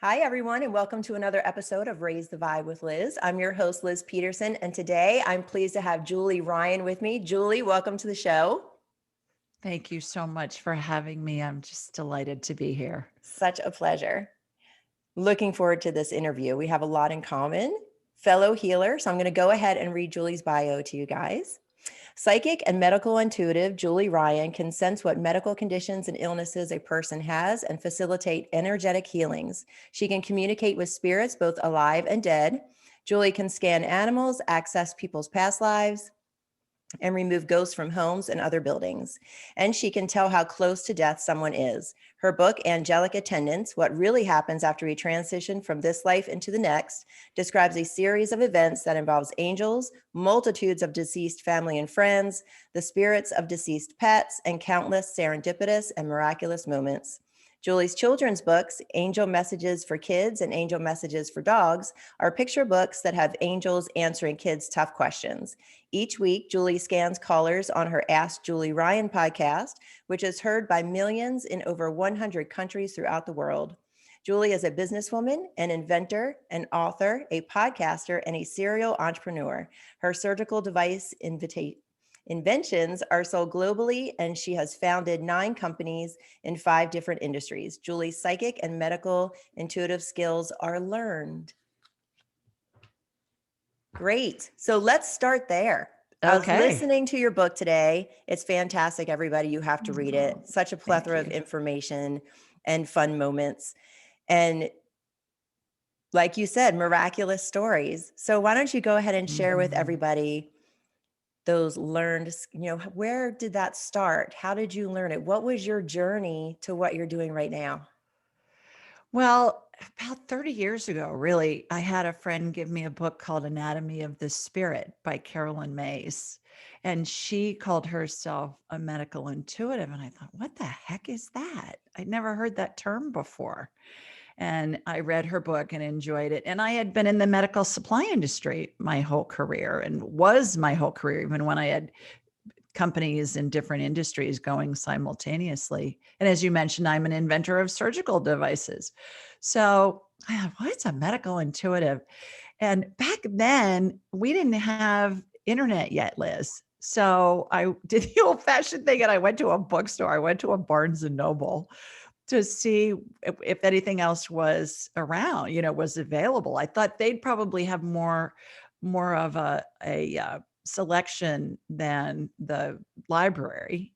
Hi, everyone, and welcome to another episode of Raise the Vibe with Liz. I'm your host, Liz Peterson, and today I'm pleased to have Julie Ryan with me. Julie, welcome to the show. Thank you so much for having me. I'm just delighted to be here. Such a pleasure. Looking forward to this interview. We have a lot in common. Fellow healer, so I'm going to go ahead and read Julie's bio to you guys. Psychic and medical intuitive Julie Ryan can sense what medical conditions and illnesses a person has and facilitate energetic healings. She can communicate with spirits, both alive and dead. Julie can scan animals, access people's past lives, and remove ghosts from homes and other buildings. And she can tell how close to death someone is. Her book, Angelic Attendants, What Really Happens After We Transition from This Life into the Next, describes a series of events that involves angels, multitudes of deceased family and friends, the spirits of deceased pets, and countless serendipitous and miraculous moments. Julie's children's books, Angel Messages for Kids and Angel Messages for Dogs, are picture books that have angels answering kids' tough questions. Each week, Julie scans callers on her Ask Julie Ryan podcast, which is heard by millions in over 100 countries throughout the world. Julie is a businesswoman, an inventor, an author, a podcaster, and a serial entrepreneur. Her surgical device inventions are sold globally, and she has founded 9 companies in 5 different industries. Julie's psychic and medical intuitive skills are learned. Great. So let's start there. I was Okay. listening to your book today. It's fantastic, everybody. You have to read it. Such a Thank plethora of you. information and fun moments. And like you said, miraculous stories. So why don't you go ahead and share with Mhm. everybody those learned, where did that start? How did you learn it? What was your journey to what you're doing right now? Well, about 30 years ago, really, I had a friend give me a book called Anatomy of the Spirit by Carolyn Mays. And she called herself a medical intuitive. And I thought, what the heck is that? I'd never heard that term before. And I read her book and enjoyed it. And I had been in the medical supply industry my whole career and was my whole career, even when I had companies in different industries going simultaneously. And as you mentioned, I'm an inventor of surgical devices. So I thought, what's a medical intuitive? And back then, we didn't have internet yet, Liz. So I did the old fashioned thing and I went to a bookstore. I went to a Barnes and Noble to see if anything else was around, was available. I thought they'd probably have more of a selection than the library.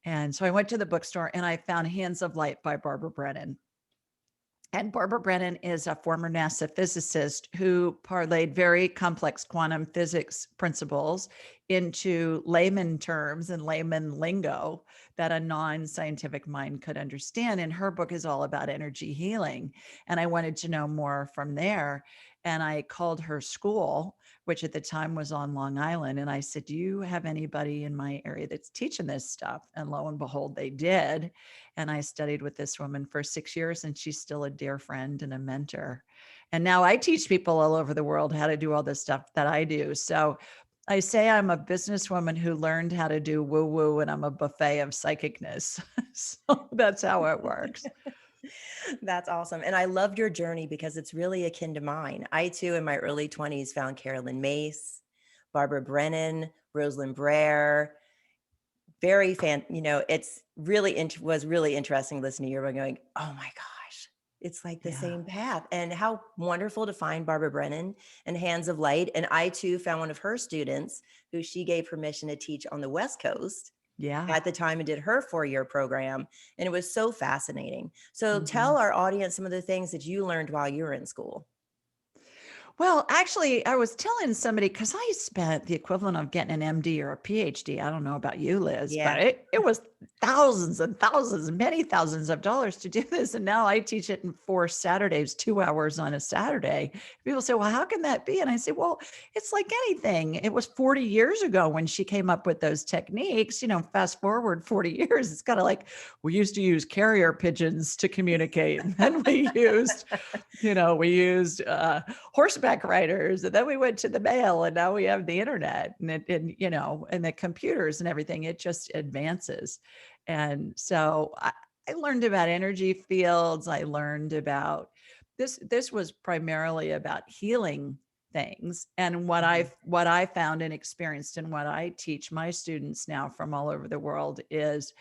And so I went to the bookstore and I found Hands of Light by Barbara Brennan. And Barbara Brennan is a former NASA physicist who parlayed very complex quantum physics principles into layman terms and layman lingo that a non scientific mind could understand. And her book is all about energy healing. And I wanted to know more from there. And I called her school, which at the time was on Long Island. And I said, do you have anybody in my area that's teaching this stuff? And lo and behold, they did. And I studied with this woman for 6 years, and she's still a dear friend and a mentor. And now I teach people all over the world how to do all this stuff that I do. So I say I'm a businesswoman who learned how to do woo woo, and I'm a buffet of psychicness. So that's how it works. That's awesome. And I loved your journey because it's really akin to mine. I too, in my early 20s, found Carolyn Mace, Barbara Brennan, Rosalind Brer. Very it's really was really interesting listening to you going, oh my gosh, it's like the Yeah. same path. And how wonderful to find Barbara Brennan and Hands of Light. And I too found one of her students who she gave permission to teach on the West Coast Yeah. at the time and did her 4-year program. And it was so fascinating. So tell Mhm. our audience some of the things that you learned while you were in school. Well, actually, I was telling somebody because I spent the equivalent of getting an MD or a PhD. I don't know about you, Liz, but Yeah. it was thousands and thousands, many thousands of dollars to do this. And now I teach it in 4 Saturdays, 2 hours on a Saturday. People say, well, how can that be? And I say, well, it's like anything. It was 40 years ago when she came up with those techniques. Fast forward 40 years, it's kind of like we used to use carrier pigeons to communicate. And then we used horseback riders, and then we went to the mail, and now we have the internet and the computers and everything. It just advances. And so I learned about energy fields. I learned about this was primarily about healing things. And what Mhm. I found and experienced and what I teach my students now from all over the world is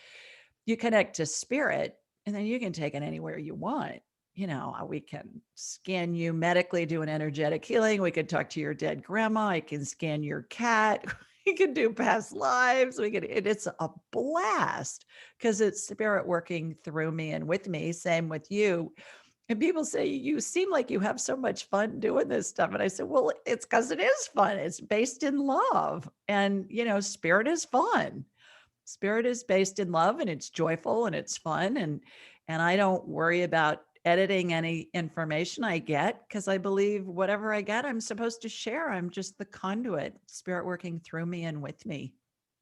you connect to spirit, and then you can take it anywhere you want. We can scan you medically, do an energetic healing. We could talk to your dead grandma. I can scan your cat. We can do past lives. It's a blast because it's spirit working through me and with me. Same with you. And people say, you seem like you have so much fun doing this stuff. And I said, well, it's because it is fun. It's based in love. And, spirit is fun. Spirit is based in love, and it's joyful and it's fun. And I don't worry about editing any information I get because I believe whatever I get, I'm supposed to share. I'm just the conduit, spirit working through me and with me.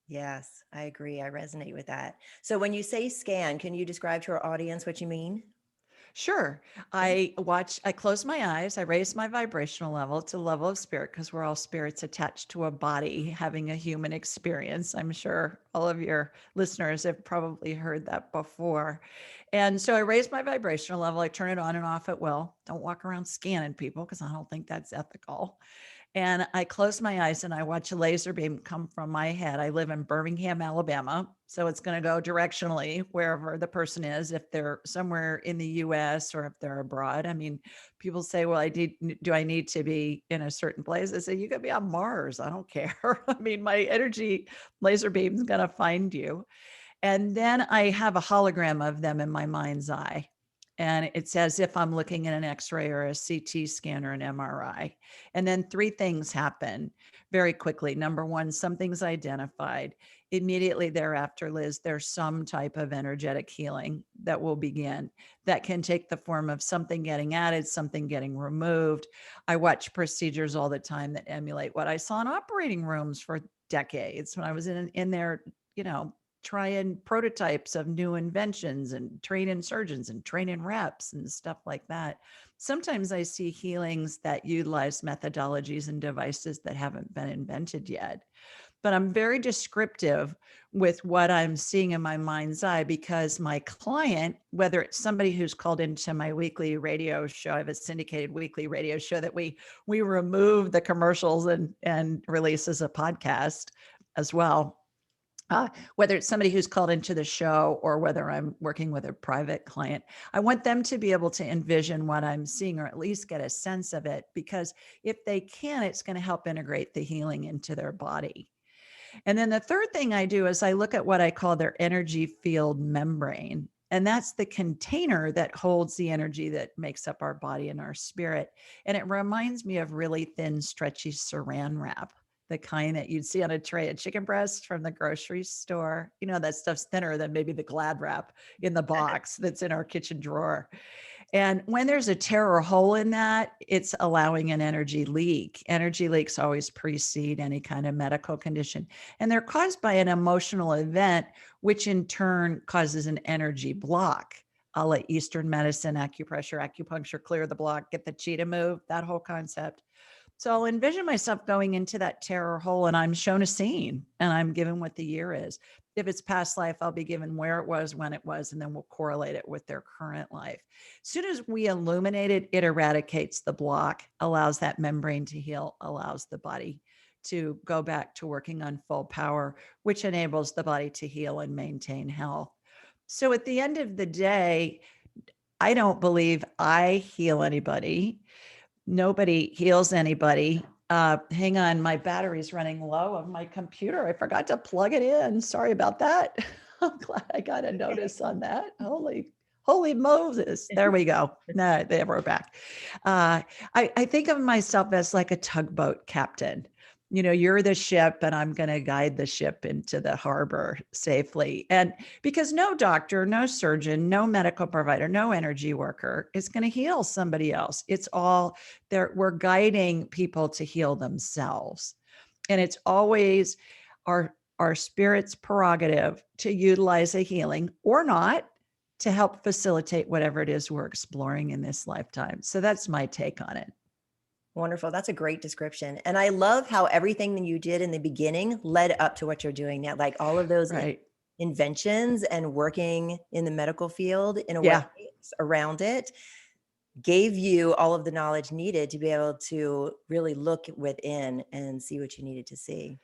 Yes, I agree. I resonate with that. So when you say scan, can you describe to our audience what you mean? Sure. Yeah. I close my eyes, I raise my vibrational level to the level of spirit because we're all spirits attached to a body having a human experience. I'm sure all of your listeners have probably heard that before. And so I raise my vibrational level, I turn it on and off at will. Don't walk around scanning people because I don't think that's ethical. And I close my eyes and I watch a laser beam come from my head. I live in Birmingham, Alabama. So it's going to go directionally wherever the person is, if they're somewhere in the US or if they're abroad. I mean, people say, well, do I need to be in a certain place? I say, you could be on Mars. I don't care. I mean, my energy laser beam is going to find you. And then I have a hologram of them in my mind's eye. And it's as if I'm looking at an x ray or a CT scan or an MRI. And then three things happen very quickly. Number one, something's identified. Immediately thereafter, Liz, there's some type of energetic healing that will begin that can take the form of something getting added, something getting removed. I watch procedures all the time that emulate what I saw in operating rooms for decades when I was in there, you know, trying prototypes of new inventions and training surgeons and training reps and stuff like that. Sometimes I see healings that utilize methodologies and devices that haven't been invented yet. But I'm very descriptive with what I'm seeing in my mind's eye because my client, whether it's somebody who's called into my weekly radio show, I have a syndicated weekly radio show that we remove the commercials and release as a podcast as well. Whether it's somebody who's called into the show or whether I'm working with a private client, I want them to be able to envision what I'm seeing or at least get a sense of it, because if they can, it's going to help integrate the healing into their body. And then the third thing I do is I look at what I call their energy field membrane. And that's the container that holds the energy that makes up our body and our spirit. And it reminds me of really thin, stretchy saran wrap, the kind that you'd see on a tray of chicken breasts from the grocery store. That stuff's thinner than maybe the Glad wrap in the box that's in our kitchen drawer. And when there's a tear or hole in that, it's allowing an energy leak. Energy leaks always precede any kind of medical condition. And they're caused by an emotional event, which in turn causes an energy block. A la Eastern medicine, acupressure, acupuncture, clear the block, get the chi to move, that whole concept. So I'll envision myself going into that terror hole and I'm shown a scene and I'm given what the year is. If it's past life, I'll be given where it was, when it was, and then we'll correlate it with their current life. As soon as we illuminate it, it eradicates the block, allows that membrane to heal, allows the body to go back to working on full power, which enables the body to heal and maintain health. So at the end of the day, I don't believe I heal anybody. Nobody heals anybody. Hang on, my battery's running low of my computer. I forgot to plug it in. Sorry about that. I'm glad I got a Okay. notice on that. Holy Moses. There we go. No, there we're back. I think of myself as like a tugboat captain. You're the ship and I'm going to guide the ship into the harbor safely. And because no doctor, no surgeon, no medical provider, no energy worker is going to heal somebody else. It's all there. We're guiding people to heal themselves. And it's always our spirit's prerogative to utilize a healing or not to help facilitate whatever it is we're exploring in this lifetime. So that's my take on it. Wonderful. That's a great description. And I love how everything that you did in the beginning led up to what you're doing now, like all of those Right. inventions and working in the medical field in a way Yeah. around it. gave you all of the knowledge needed to be able to really look within and see what you needed to see.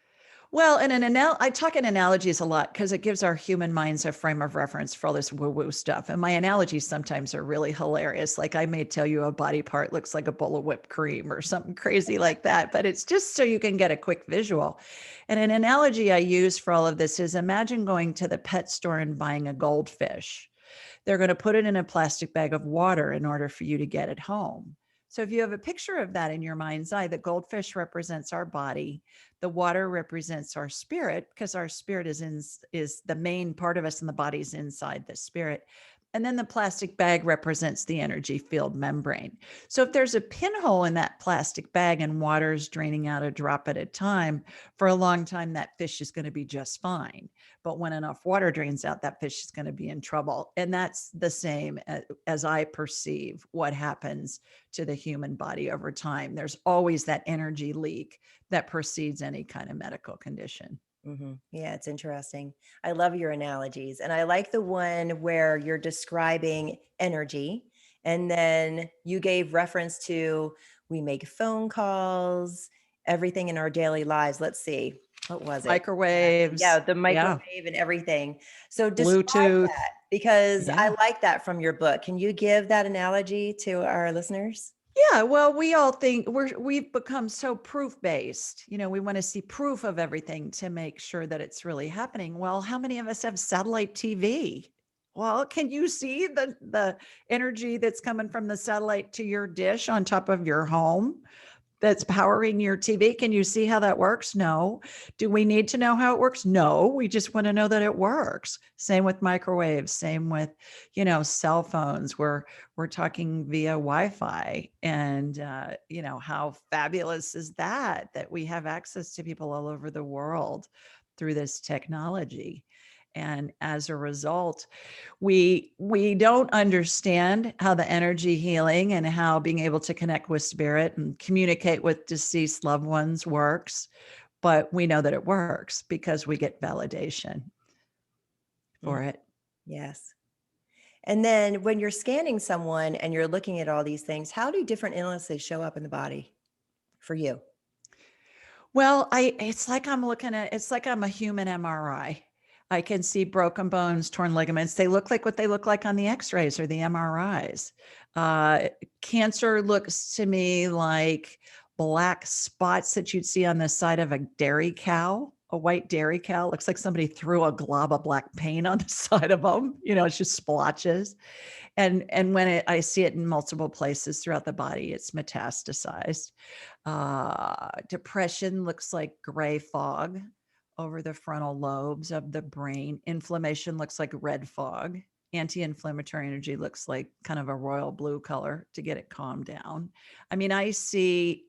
Well, and I talk in analogies a lot because it gives our human minds a frame of reference for all this woo-woo stuff. And my analogies sometimes are really hilarious. Like I may tell you a body part looks like a bowl of whipped cream or something crazy like that, but it's just so you can get a quick visual. And an analogy I use for all of this is imagine going to the pet store and buying a goldfish. They're going to put it in a plastic bag of water in order for you to get it home. So if you have a picture of that in your mind's eye, the goldfish represents our body, the water represents our spirit because our spirit is the main part of us and the body's inside the spirit. And then the plastic bag represents the energy field membrane. So if there's a pinhole in that plastic bag and water is draining out a drop at a time, for a long time, that fish is going to be just fine. But when enough water drains out, that fish is going to be in trouble. And that's the same as I perceive what happens to the human body over time. There's always that energy leak that precedes any kind of medical condition. Yeah, it's interesting. I love your analogies. And I like the one where you're describing energy. And then you gave reference to we make phone calls, everything in our daily lives. Let's see, what was it? Yeah, Microwaves. the Yeah. microwave and everything. So describe Bluetooth. that because I Yeah. like that from your book. Can you give that analogy to our listeners? Yeah, well, we all think we've become so proof based. We want to see proof of everything to make sure that it's really happening. Well, how many of us have satellite TV? Well, can you see the energy that's coming from the satellite to your dish on top of your home? That's powering your TV. Can you see how that works? No. Do we need to know how it works? No. We just want to know that it works. Same with microwaves, same with, cell phones. We're talking via Wi-Fi and how fabulous is that we have access to people all over the world through this technology. And as a result, we don't understand how the energy healing and how being able to connect with spirit and communicate with deceased loved ones works, but we know that it works because we get validation Mm, for it. yes. And then when you're scanning someone and you're looking at all these things, how do different illnesses show up in the body for you? Well, it's like I'm a human MRI. I can see broken bones, torn ligaments. They look like what they look like on the x-rays or the MRIs. Uh, Cancer looks to me like black spots that you'd see on the side of a dairy cow. A white dairy cow looks like somebody threw a glob of black paint on the side of them. It's just splotches. And when I see it in multiple places throughout the body, it's metastasized. Depression looks like gray fog over the frontal lobes of the brain. Inflammation looks like red fog. Anti-inflammatory energy looks like kind of a royal blue color to get it calmed down. I mean, I see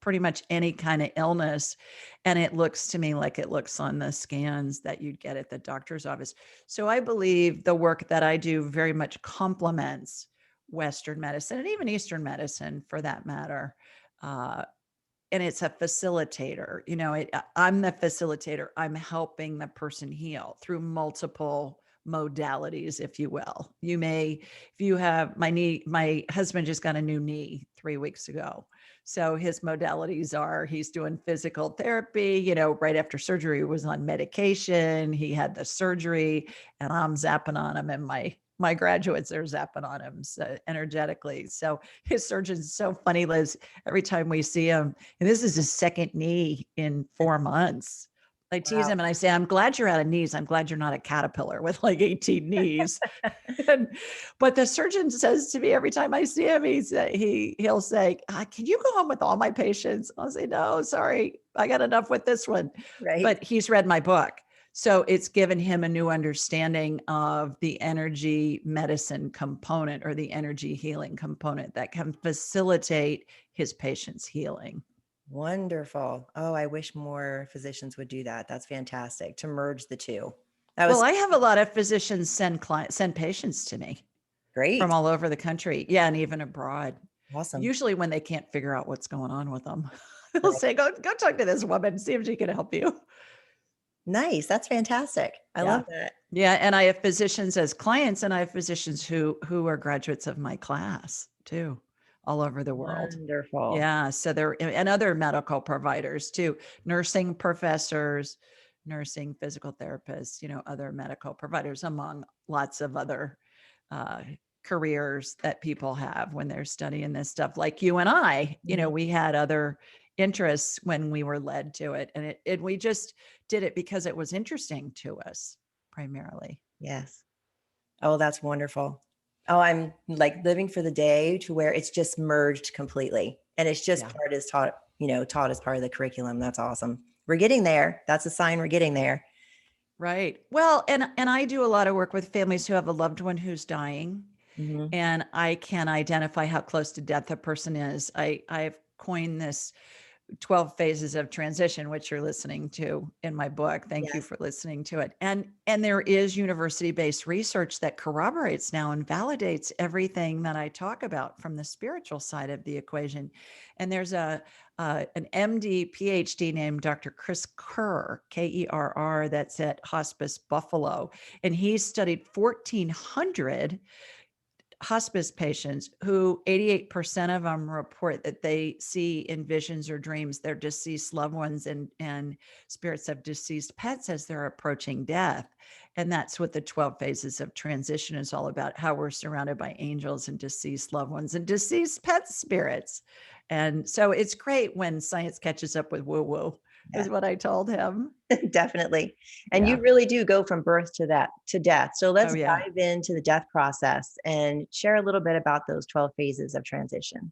pretty much any kind of illness, and it looks to me like it looks on the scans that you'd get at the doctor's office. So I believe the work that I do very much complements Western medicine and even Eastern medicine for that matter. Uh, and it's a facilitator. I'm the facilitator. I'm helping the person heal through multiple modalities, if you will. If you have my husband just got a new knee 3 weeks ago. So his modalities are he's doing physical therapy, right after surgery, he was on medication. He had the surgery and I'm zapping on him, and my graduates are zapping on him so energetically. So his surgeon's so funny, Liz. Every time we see him, and this is his second knee in 4 months. I tease Wow. him and I say, I'm glad you're out of knees. I'm glad you're not a caterpillar with like 18 knees. And, but the surgeon says to me every time I see him, he'll say, can you go home with all my patients? I'll say, no, sorry. I got enough with this one. Right. But he's read my book. So it's given him a new understanding of the energy medicine component or the energy healing component that can facilitate his patient's healing. Wonderful. Oh, I wish more physicians would do that. That's fantastic to merge the two. That Well, was I have a lot of physicians send patients to me from great. all over the country. Yeah, and even abroad. Awesome. Usually when they can't figure out what's going on with them, they'll Right. say, go talk to this woman, see if she can help you. Nice. That's fantastic. I Yeah. love that. Yeah. And I have physicians as clients, and I have physicians who are graduates of my class too, all over the world. Wonderful. Yeah. So there, and other medical providers too, nursing professors, nursing physical therapists, other medical providers, among lots of other uh, careers that people have when they're studying this stuff. Like you and I, Mhm. we had other interests when we were led to it. And we just did it because it was interesting to us primarily. Yes. Oh, that's wonderful. Oh, I'm like living for the day to where it's just merged completely. And it's just Yeah. part is taught, taught as part of the curriculum. That's awesome. We're getting there. That's a sign we're getting there. Right. Well, and I do a lot of work with families who have a loved one who's dying, Hmm. and I can identify how close to death a person is. I've coined this 12 phases of transition, which you're listening to in my book. Thank you Yes. for listening to it. And there is university-based research that corroborates now and validates everything that I talk about from the spiritual side of the equation. And there's an MD PhD named Dr. Chris Kerr, Kerr, that's at Hospice Buffalo, and he studied 1,400 hospice patients who 88% of them report that they see in visions or dreams their deceased loved ones and spirits of deceased pets as they're approaching death. And that's what the 12 phases of transition is all about, how we're surrounded by angels and deceased loved ones and deceased pet spirits. And so it's great when science catches up with woo woo, Yes. is what I told him. Definitely. And Yeah. you really do go from birth to that to death. So Oh, let's yeah. dive into the death process and share a little bit about those 12 phases of transition.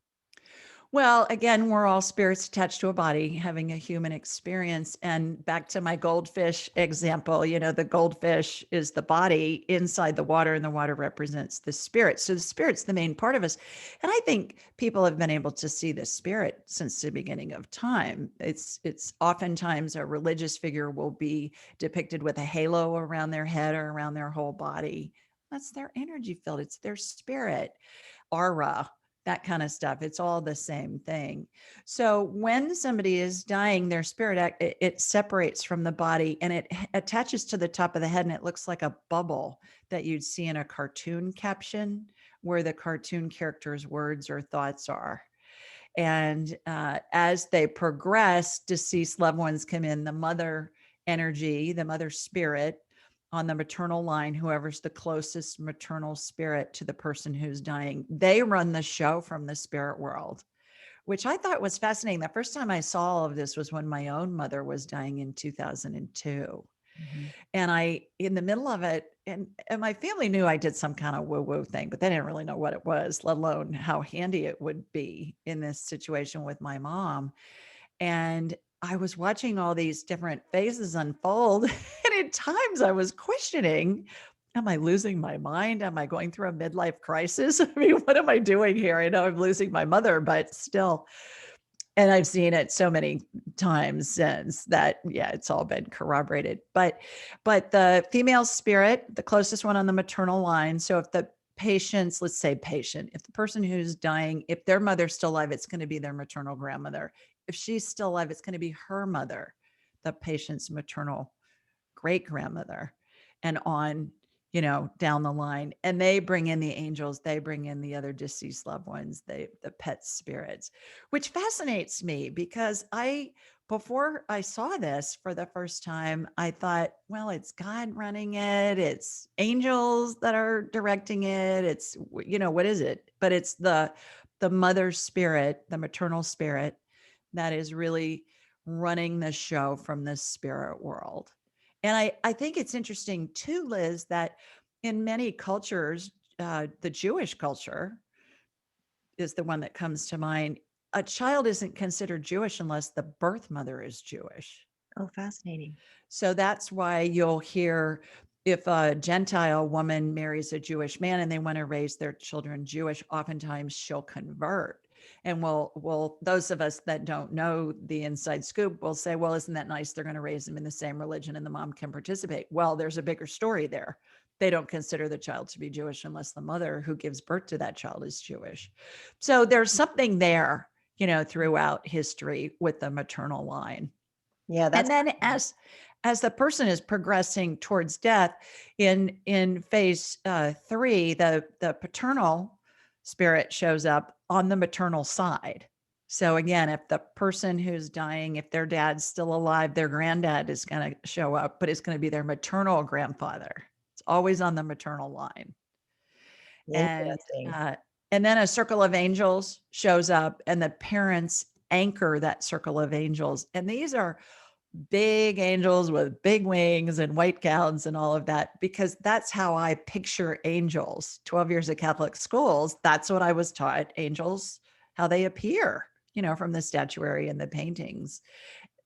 Well, again, we're all spirits attached to a body having a human experience. And back to my goldfish example, the goldfish is the body inside the water, and the water represents the spirit. So the spirit's the main part of us. And I think people have been able to see the spirit since the beginning of time. It's oftentimes a religious figure will be depicted with a halo around their head or around their whole body. That's their energy field. It's their spirit aura, that kind of stuff. It's all the same thing. So when somebody is dying, their spirit, it separates from the body and it attaches to the top of the head, and it looks like a bubble that you'd see in a cartoon caption where the cartoon character's words or thoughts are. And as they progress, deceased loved ones come in, the mother energy, the mother spirit on the maternal line, whoever's the closest maternal spirit to the person who's dying, they run the show from the spirit world, which I thought was fascinating. The first time I saw all of this was when my own mother was dying in 2002. Mhm. And in the middle of it, and my family knew I did some kind of woo woo thing, but they didn't really know what it was, let alone how handy it would be in this situation with my mom. And I was watching all these different phases unfold. And at times I was questioning, am I losing my mind? Am I going through a midlife crisis? I mean, what am I doing here? I know I'm losing my mother, but still. And I've seen it so many times since that, yeah, it's all been corroborated. But the female spirit, the closest one on the maternal line. So if the patients, let's say patient, if the person who's dying, if their mother's still alive, it's going to be their maternal grandmother. If she's still alive, it's going to be her mother, the patient's maternal great grandmother, and on, down the line. And they bring in the angels, they bring in the other deceased loved ones, the pet spirits, which fascinates me because before I saw this for the first time, I thought, well, it's God running it, it's angels that are directing it, it's, what is it? But it's the mother spirit, the maternal spirit, that is really running the show from the spirit world. And I think it's interesting too, Liz, that in many cultures, the Jewish culture is the one that comes to mind. A child isn't considered Jewish unless the birth mother is Jewish. Oh, fascinating. So that's why you'll hear if a Gentile woman marries a Jewish man and they want to raise their children Jewish, oftentimes she'll convert. And we'll those of us that don't know the inside scoop will say, well, isn't that nice? They're going to raise them in the same religion and the mom can participate. Well, there's a bigger story there. They don't consider the child to be Jewish unless the mother who gives birth to that child is Jewish. So there's something there, throughout history with the maternal line. Yeah, that's And then as the person is progressing towards death in phase 3, the paternal spirit shows up on the maternal side. So again, if the person who's dying, if their dad's still alive, their granddad is going to show up, but it's going to be their maternal grandfather. It's always on the maternal line. And Interesting. uh, and then a circle of angels shows up, and the parents anchor that circle of angels. And these are big angels with big wings and white gowns and all of that, because that's how I picture angels. 12 years of Catholic schools, that's what I was taught, angels, how they appear, from the statuary and the paintings.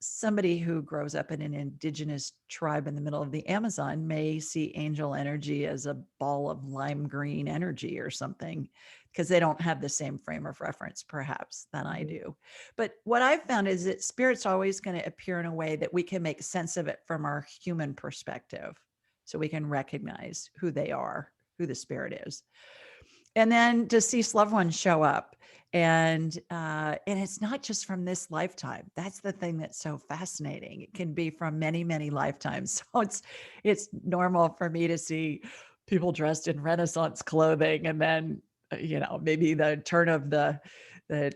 Somebody who grows up in an indigenous tribe in the middle of the Amazon may see angel energy as a ball of lime green energy or something, because they don't have the same frame of reference perhaps than I Mhm. do. But what I've found is that spirit's always going to appear in a way that we can make sense of it from our human perspective. So we can recognize who they are, who the spirit is. And then deceased loved ones show up, and it's not just from this lifetime. That's the thing that's so fascinating. It can be from many, many lifetimes. So it's normal for me to see people dressed in Renaissance clothing, and then maybe the turn of the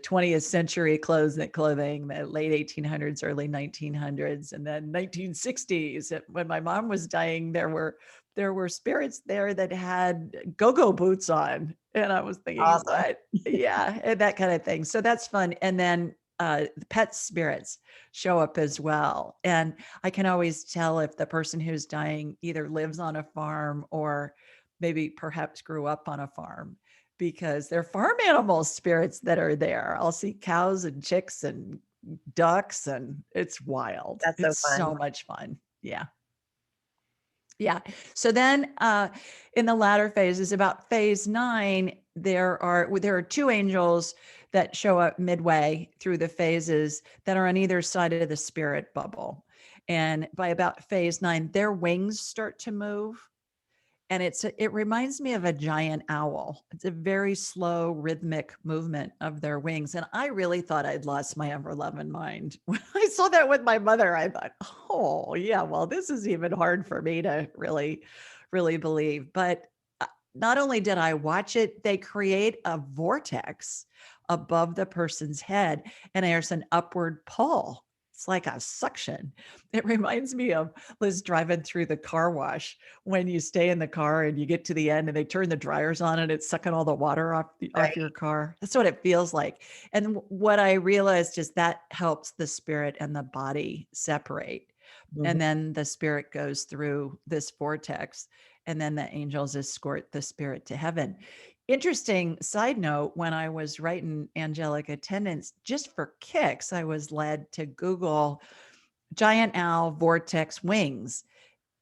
20th century clothing, the late 1800s, early 1900s, and then 1960s. When my mom was dying, there were spirits there that had go-go boots on. And I was thinking, Awesome. what? Yeah, and that kind of thing. So that's fun. And then the pet spirits show up as well. And I can always tell if the person who's dying either lives on a farm or maybe perhaps grew up on a farm, because they're farm animal spirits that are there. I'll see cows and chicks and ducks, and it's wild. That's so It's fun. so much fun. Yeah. Yeah. So then in the latter phases, about phase 9, there are two angels that show up midway through the phases that are on either side of the spirit bubble. And by about phase 9, their wings start to move, and it reminds me of a giant owl. It's a very slow rhythmic movement of their wings, and I really thought I'd lost my ever loving mind when I saw that with my mother. I thought, oh yeah, well, this is even hard for me to really believe. But not only did I watch it, they create a vortex above the person's head, and there's an upward pull. It's like a suction. It reminds me of Liz driving through the car wash, when you stay in the car and you get to the end and they turn the dryers on and it's sucking all the water off Right. your car. That's what it feels like. And what I realized is that helps the spirit and the body separate. Mhm. And then the spirit goes through this vortex, and then the angels escort the spirit to heaven. Interesting side note, when I was writing Angelic Attendants, just for kicks, I was led to Google giant owl vortex wings.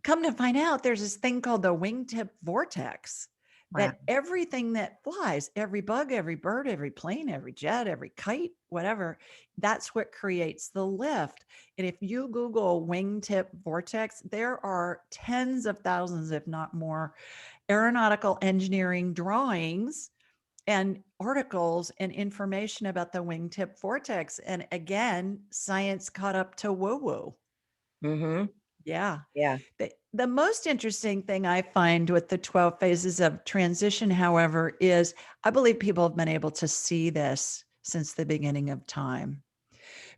Come to find out, there's this thing called the wingtip vortex, Wow. that everything that flies, every bug, every bird, every plane, every jet, every kite, whatever, that's what creates the lift. And if you Google wingtip vortex, there are tens of thousands, if not more, aeronautical engineering drawings and articles and information about the wingtip vortex. And again, science caught up to woo woo. Hmm. Yeah. Yeah. The most interesting thing I find with the 12 phases of transition, however, is I believe people have been able to see this since the beginning of time.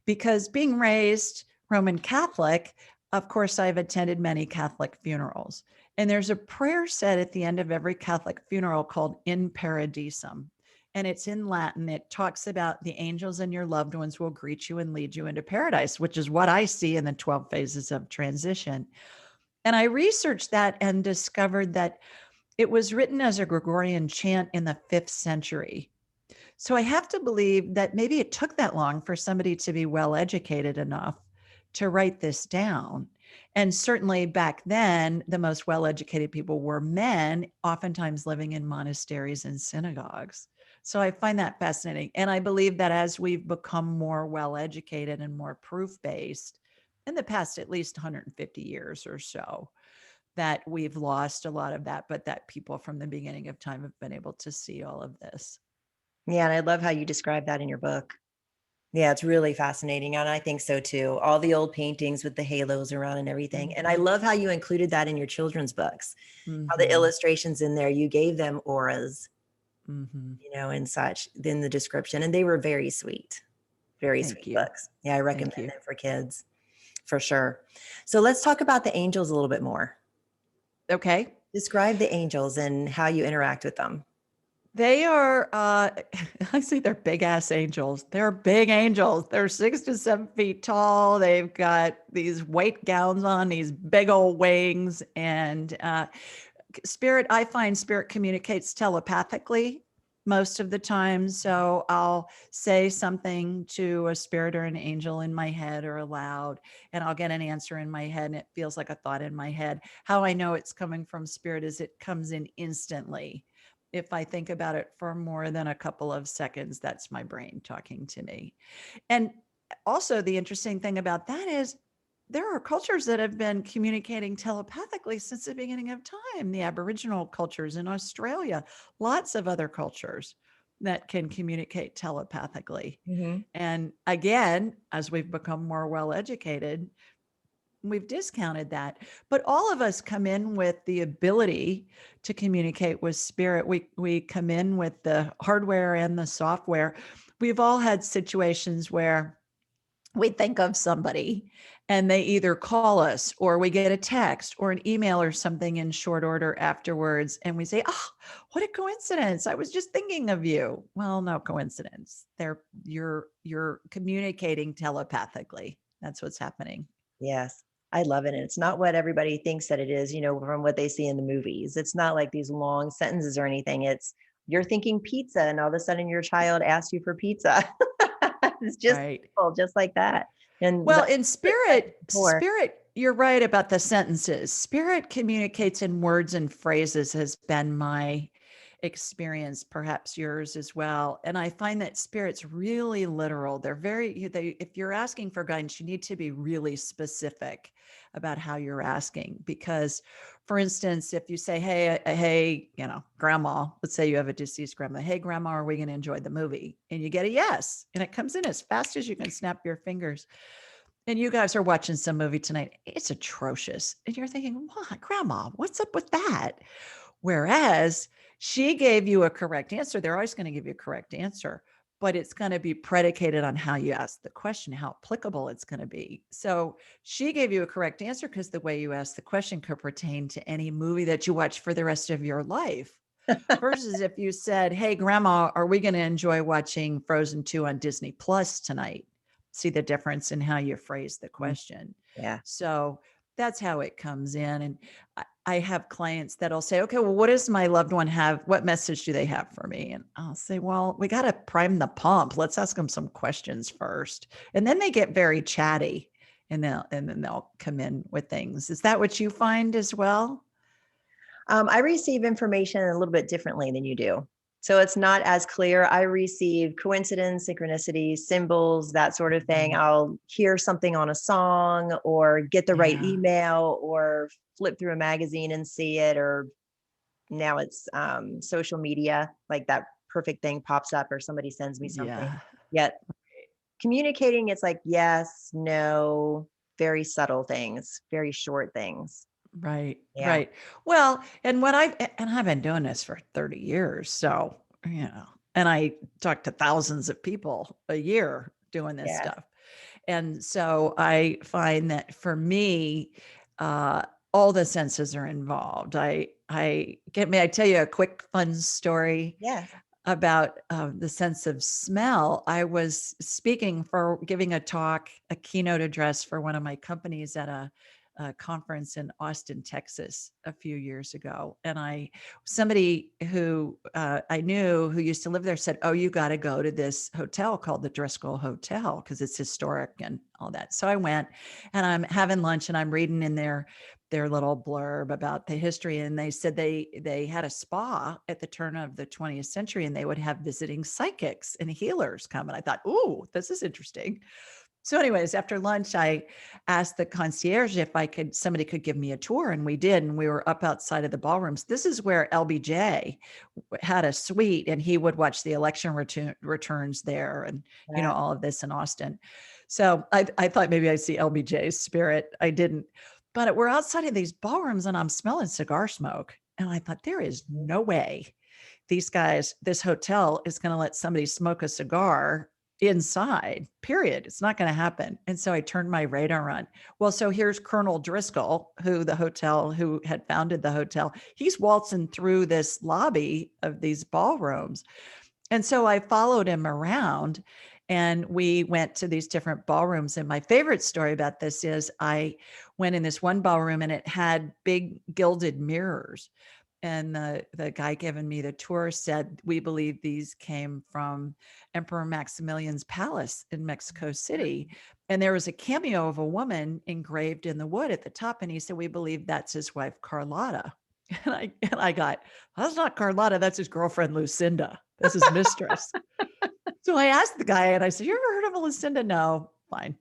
Because being raised Roman Catholic, of course, I've attended many Catholic funerals. And there's a prayer said at the end of every Catholic funeral called In Paradisum. And it's in Latin. It talks about the angels and your loved ones will greet you and lead you into paradise, which is what I see in the 12 phases of transition. And I researched that and discovered that it was written as a Gregorian chant in the 5th century. So I have to believe that maybe it took that long for somebody to be well educated enough to write this down. And certainly back then, the most well educated people were men, oftentimes living in monasteries and synagogues. So I find that fascinating. And I believe that as we've become more well educated and more proof based in the past, at least 150 years or so, that we've lost a lot of that, but that people from the beginning of time have been able to see all of this. Yeah. And I love how you describe that in your book. Yeah, it's really fascinating. And I think so too. All the old paintings with the halos around and everything. And I Mhm. love how you included that in your children's books, how the Mhm. illustrations in there, you gave them auras. Mhm. and such in the description. And they were very Thank sweet you. books. Yeah, I recommend Thank you. them for kids for sure. So let's talk about the angels a little bit more. Okay. Describe the angels and how you interact with them. They are, I say they're big ass angels. They're big angels. They're 6 to 7 feet tall. They've got these white gowns on, these big old wings. And spirit, I find spirit communicates telepathically most of the time. So I'll say something to a spirit or an angel in my head or aloud, and I'll get an answer in my head, and it feels like a thought in my head. How I know it's coming from spirit is it comes in instantly. If I think about it for more than a couple of seconds, that's my brain talking to me. And also, the interesting thing about that is there are cultures that have been communicating telepathically since the beginning of time. The Aboriginal cultures in Australia, lots of other cultures that can communicate telepathically. Mhm. And again, as we've become more well educated, we've discounted that. But all of us come in with the ability to communicate with spirit. We come in with the hardware and the software. We've all had situations where we think of somebody and they either call us or we get a text or an email or something in short order afterwards, and we say, oh, what a coincidence, I was just thinking of you. Well, no coincidence. You're communicating telepathically. That's what's happening. Yes. I love it. And it's not what everybody thinks that it is, from what they see in the movies. It's not like these long sentences or anything. It's you're thinking pizza and all of a sudden your child asks you for pizza. It's just Right. simple, just like that. And Well, that's in what I said before. spirit, you're right about the sentences. Spirit communicates in words and phrases has been my experience, perhaps yours as well. And I find that spirit's really literal. They're if you're asking for guidance, you need to be really specific about how you're asking. Because, for instance, if you say, hey, grandma, let's say you have a deceased grandma, hey, grandma, are we going to enjoy the movie? And you get a yes, and it comes in as fast as you can snap your fingers. And you guys are watching some movie tonight. It's atrocious. And you're thinking, what, grandma, what's up with that? Whereas she gave you a correct answer. They're always going to give you a correct answer, but it's going to be predicated on how you ask the question, how applicable it's going to be. So she gave you a correct answer because the way you asked the question could pertain to any movie that you watch for the rest of your life. Versus if you said, hey, grandma, are we going to enjoy watching Frozen 2 on Disney Plus tonight? See the difference in how you phrase the Mm, question. yeah. So that's how it comes in. And I have clients that'll say, okay, well, what does my loved one have? What message do they have for me? And I'll say, well, we got to prime the pump. Let's ask them some questions first. And then they get very chatty, and then they'll come in with things. Is that what you find as well? I receive information a little bit differently than you do. So it's not as clear. I receive coincidence, synchronicity, symbols, that sort of thing. Mhm. I'll hear something on a song or get the right Yeah. email or flip through a magazine and see it. Or now it's social media, like that perfect thing pops up or somebody sends me something. Yeah. Yet communicating, it's like yes, no, very subtle things, very short things. Right, Yeah. right. Well, and I've been doing this for 30 years, so, and I talk to thousands of people a year doing this Yes. stuff. And so I find that for me, uh, all the senses are involved. May I tell you a quick fun story Yes. about the sense of smell? I was giving a talk, a keynote address for one of my companies at a conference in Austin, Texas, a few years ago, and somebody who I knew who used to live there said, "Oh, you got to go to this hotel called the Driscoll Hotel because it's historic and all that." So I went, and I'm having lunch, and I'm reading in their little blurb about the history, and they said they had a spa at the turn of the 20th century, and they would have visiting psychics and healers come. And I thought, "Ooh, this is interesting." So, anyways, after lunch, I asked the concierge if somebody could give me a tour, and we did. And we were up outside of the ballrooms. This is where LBJ had a suite, and he would watch the election returns there, and Yeah. all of this in Austin. So I thought maybe I'd see LBJ's spirit. I didn't, but we're outside of these ballrooms, and I'm smelling cigar smoke, and I thought there is no way these guys, this hotel is going to let somebody smoke a cigar inside, period. It's not going to happen. And so I turned my radar on. Well, so here's Colonel Driscoll, who had founded the hotel. He's waltzing through this lobby of these ballrooms. And so I followed him around and we went to these different ballrooms. And my favorite story about this is I went in this one ballroom and it had big gilded mirrors. And the guy giving me the tour said, we believe these came from Emperor Maximilian's palace in Mexico City. And there was a cameo of a woman engraved in the wood at the top. And he said, we believe that's his wife, Carlotta. And I got, that's not Carlotta, that's his girlfriend, Lucinda. That's his mistress. So I asked the guy and I said, you ever heard of a Lucinda? No, fine.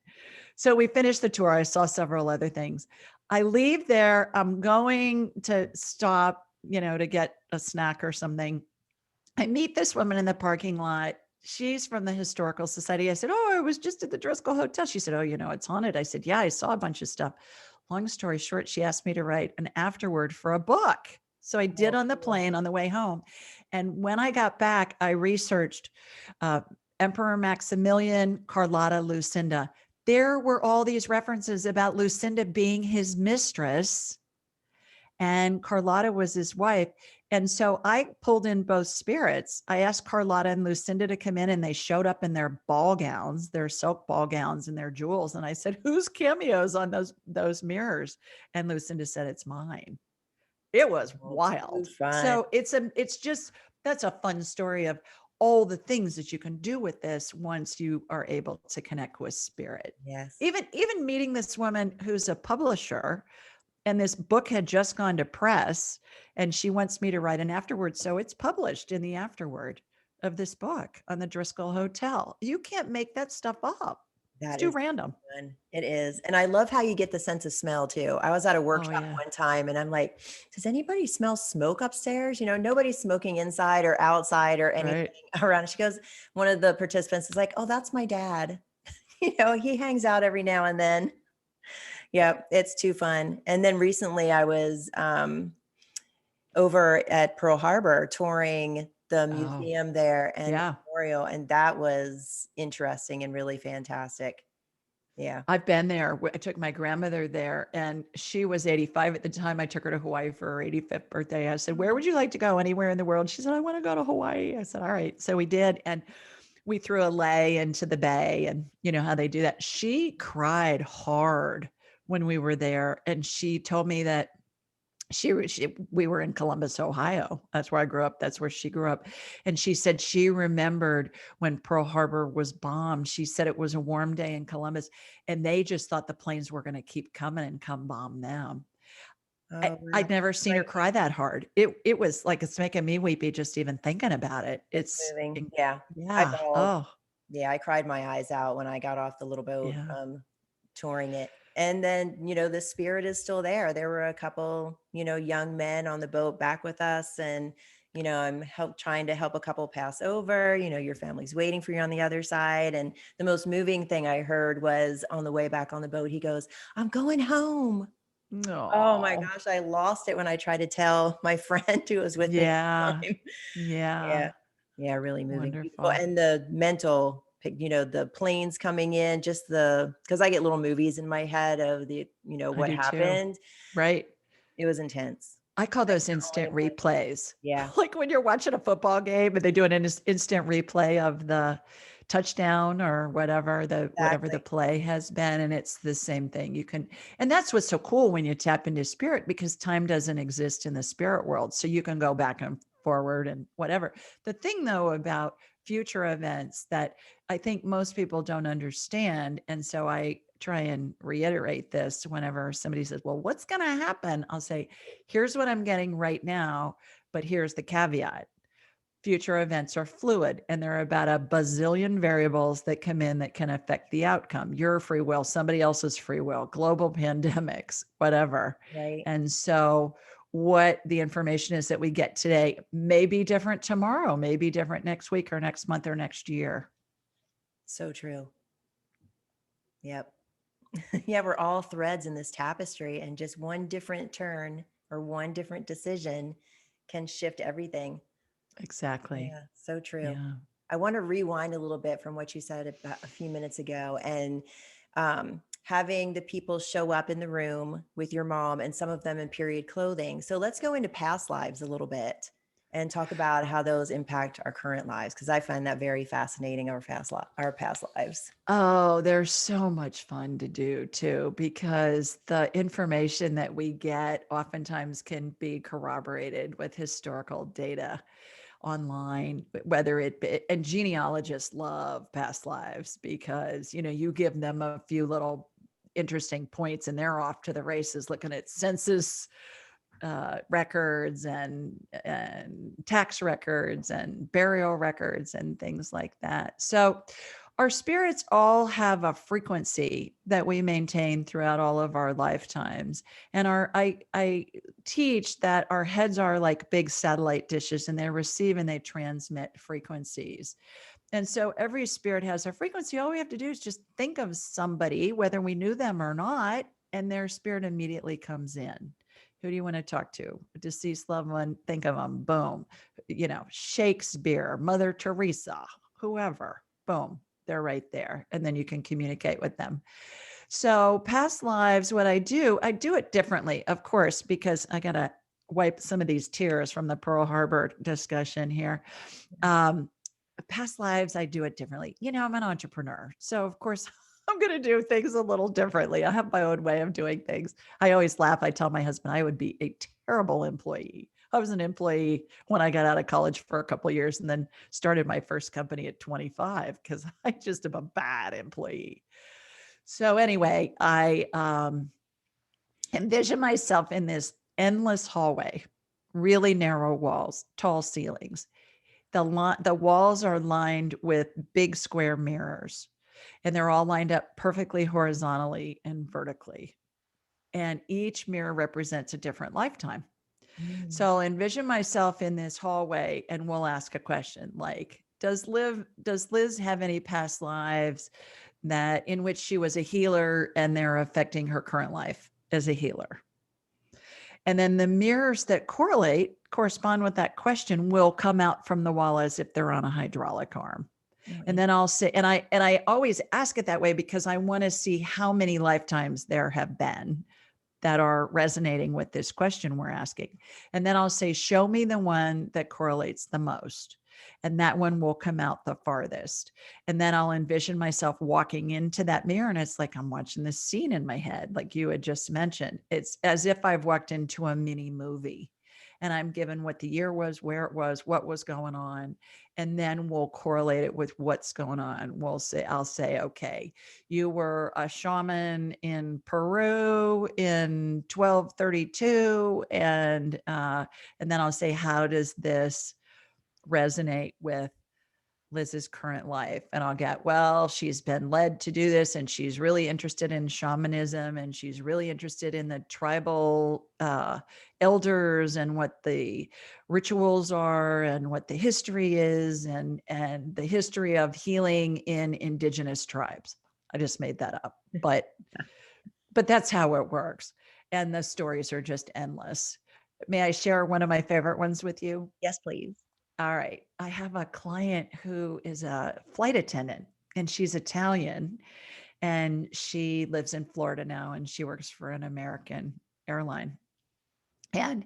So we finished the tour. I saw several other things. I leave there. I'm going to stop, to get a snack or something. I meet this woman in the parking lot. She's from the Historical Society. I said, oh, I was just at the Driscoll Hotel. She said, oh, it's haunted. I said, yeah, I saw a bunch of stuff. Long story short, she asked me to write an afterword for a book. So I did on the plane on the way home. And when I got back, I researched Emperor Maximilian, Carlotta, Lucinda. There were all these references about Lucinda being his mistress and Carlotta was his wife. And so I pulled in both spirits. I asked Carlotta and Lucinda to come in and they showed up in their ball gowns, their silk ball gowns and their jewels. And I said, whose cameos on those mirrors? And Lucinda said, it's mine. It was wild. So it's just, that's a fun story of all the things that you can do with this once you are able to connect with spirit. Yes. Even meeting this woman who's a publisher and this book had just gone to press and she wants me to write an afterword. So it's published in the afterword of this book on the Driscoll Hotel. You can't make that stuff up. It's too random. Fun. It is. And I love how you get the sense of smell too. I was at a workshop yeah. one time and I'm like, does anybody smell smoke upstairs? Nobody's smoking inside or outside or anything around. She goes, one of the participants is like, oh, that's my dad. He hangs out every now and then. Yeah, it's too fun. And then recently I was over at Pearl Harbor touring the museum there and the memorial, and that was interesting and really fantastic. Yeah. I've been there. I took my grandmother there and she was 85 at the time. I took her to Hawaii for her 85th birthday. I said, where would you like to go? Anywhere in the world? She said, I want to go to Hawaii. I said, all right. So we did. And we threw a lei into the bay and you know how they do that. She cried hard when we were there. And she told me that we were in Columbus, Ohio. That's where I grew up. That's where she grew up. And she said she remembered when Pearl Harbor was bombed. She said it was a warm day in Columbus and they just thought the planes were going to keep coming and come bomb them. I'd never seen her cry that hard. It was like, it's making me weepy just even thinking about it. It's moving. Yeah. Yeah. Oh, yeah. I cried my eyes out when I got off the little boat, touring it. And then, the spirit is still there. There were a couple, young men on the boat back with us. And, I'm trying to help a couple pass over, your family's waiting for you on the other side. And the most moving thing I heard was on the way back on the boat, he goes, I'm going home. no. Oh my gosh. I lost it when I tried to tell my friend who was with me. Yeah. Yeah. Yeah. Really moving. Wonderful. And the mental, the planes coming in, just because I get little movies in my head of what happened. Too. Right. It was intense. I call those instant replays. Yeah. Like when you're watching a football game and they do an instant replay of the touchdown or whatever the play has been. And it's the same thing. And that's what's so cool when you tap into spirit, because time doesn't exist in the spirit world. So you can go back and forward and whatever. The thing though about future events that I think most people don't understand. And so I try and reiterate this whenever somebody says, well, what's going to happen? I'll say, here's what I'm getting right now, but here's the caveat. Future events are fluid and there are about a bazillion variables that come in that can affect the outcome. Your free will, somebody else's free will, global pandemics, whatever. Right. And so what the information is that we get today may be different tomorrow, may be different next week or next month or next year. So true. Yep. Yeah, we're all threads in this tapestry, and just one different turn or one different decision can shift everything. Exactly. Yeah, so true. Yeah. I want to rewind a little bit from what you said about a few minutes ago, and having the people show up in the room with your mom and some of them in period clothing. So let's go into past lives a little bit and talk about how those impact our current lives, because I find that very fascinating, our past lives. Oh, there's so much fun to do too, because the information that we get oftentimes can be corroborated with historical data online, whether it be, and genealogists love past lives because, you give them a few little interesting points and they're off to the races looking at census records and tax records and burial records and things like that. So our spirits all have a frequency that we maintain throughout all of our lifetimes. And I teach that our heads are like big satellite dishes and they receive and they transmit frequencies. And so every spirit has a frequency. All we have to do is just think of somebody, whether we knew them or not, and their spirit immediately comes in. Who do you want to talk to? A deceased loved one, think of them, boom. Shakespeare, Mother Teresa, whoever, boom, they're right there. And then you can communicate with them. So, past lives, what I do it differently, of course, because I got to wipe some of these tears from the Pearl Harbor discussion here. Um, Past lives, I do it differently. I'm an entrepreneur. So, of course, I'm going to do things a little differently. I have my own way of doing things. I always laugh. I tell my husband I would be a terrible employee. I was an employee when I got out of college for a couple of years and then started my first company at 25 because I just am a bad employee. So, anyway, I envision myself in this endless hallway, really narrow walls, tall ceilings. The walls are lined with big square mirrors, and they're all lined up perfectly horizontally and vertically. And each mirror represents a different lifetime. So Mm. I'll envision myself in this hallway and we'll ask a question like, does Liz have any past lives that in which she was a healer and they're affecting her current life as a healer? And then the mirrors that correspond with that question will come out from the wall as if they're on a hydraulic arm. Oh, And then I'll say, and I always ask it that way because I want to see how many lifetimes there have been that are resonating with this question we're asking. And then I'll say, show me the one that correlates the most. And that one will come out the farthest. And then I'll envision myself walking into that mirror. And it's like I'm watching this scene in my head, like you had just mentioned. It's as if I've walked into a mini movie and I'm given what the year was, where it was, what was going on. And then we'll correlate it with what's going on. I'll say, okay, you were a shaman in Peru in 1232, and then I'll say, how does this resonate with Liz's current life? And I'll get, well, she's been led to do this and she's really interested in shamanism and she's really interested in the tribal elders and what the rituals are and what the history is and the history of healing in indigenous tribes. I just made that up, but that's how it works. And the stories are just endless. May I share one of my favorite ones with you? yes, please. All right. I have a client who is a flight attendant and she's Italian and she lives in Florida now and she works for an American airline. And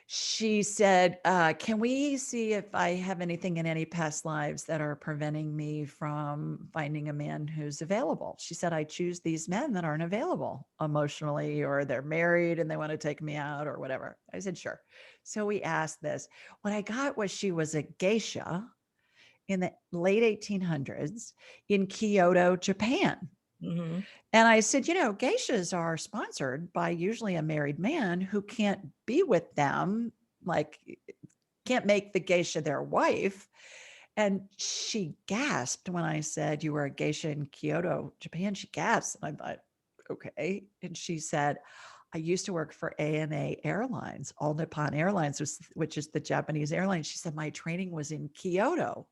she said, can we see if I have anything in any past lives that are preventing me from finding a man who's available? She said, I choose these men that aren't available emotionally, or they're married and they want to take me out or whatever. I said, sure. So we asked this. What I got was she was a geisha in the late 1800s in Kyoto, Japan. Hmm. And I said, geishas are sponsored by usually a married man who can't be with them, like can't make the geisha their wife. And she gasped when I said, you were a geisha in Kyoto, Japan. She gasped. And I thought, okay. And she said, I used to work for ANA Airlines, All Nippon Airlines, which is the Japanese airline. She said, my training was in Kyoto.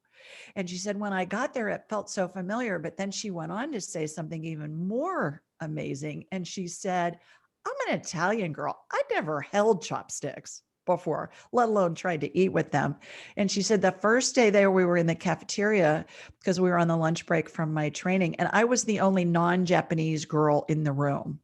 And she said, when I got there, it felt so familiar. But then she went on to say something even more amazing. And she said, I'm an Italian girl. I never held chopsticks. before, let alone tried to eat with them. And she said the first day there, we were in the cafeteria because we were on the lunch break from my training. And I was the only non-Japanese girl in the room.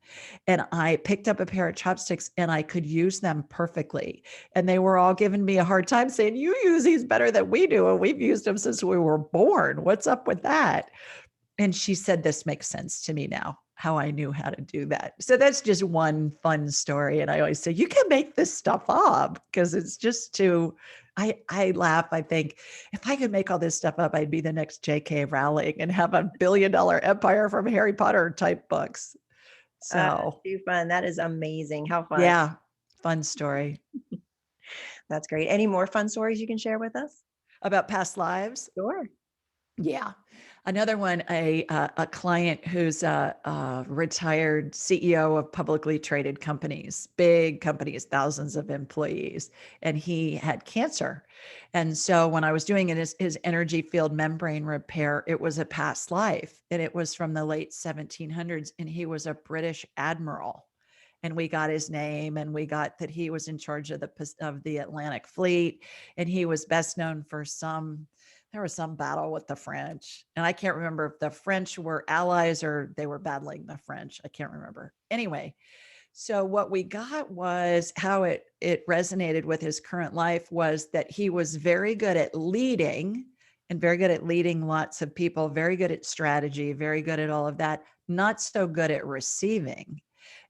And I picked up a pair of chopsticks and I could use them perfectly. And they were all giving me a hard time saying, you use these better than we do. And we've used them since we were born. What's up with that? And she said, this makes sense to me now, how I knew how to do that. So that's just one fun story. And I always say, you can make this stuff up because it's just too, I laugh. I think if I could make all this stuff up, I'd be the next J.K. Rowling and have $1 billion empire from Harry Potter type books. So Too fun. That is amazing. How fun. yeah, fun story. That's great. Any more fun stories you can share with us? About past lives? Sure. Yeah. Another one, a client who's a retired CEO of publicly traded companies, big companies, thousands of employees, and he had cancer. And so when I was doing his energy field membrane repair, it was a past life, and it was from the late 1700s, and he was a British admiral. And we got his name, and we got that he was in charge of the Atlantic Fleet, and he was best known for there was some battle with the French. And I can't remember if the French were allies or they were battling the French. I can't remember. Anyway, so what we got was how it resonated with his current life was that he was very good at leading and very good at leading lots of people, very good at strategy, very good at all of that, not so good at receiving.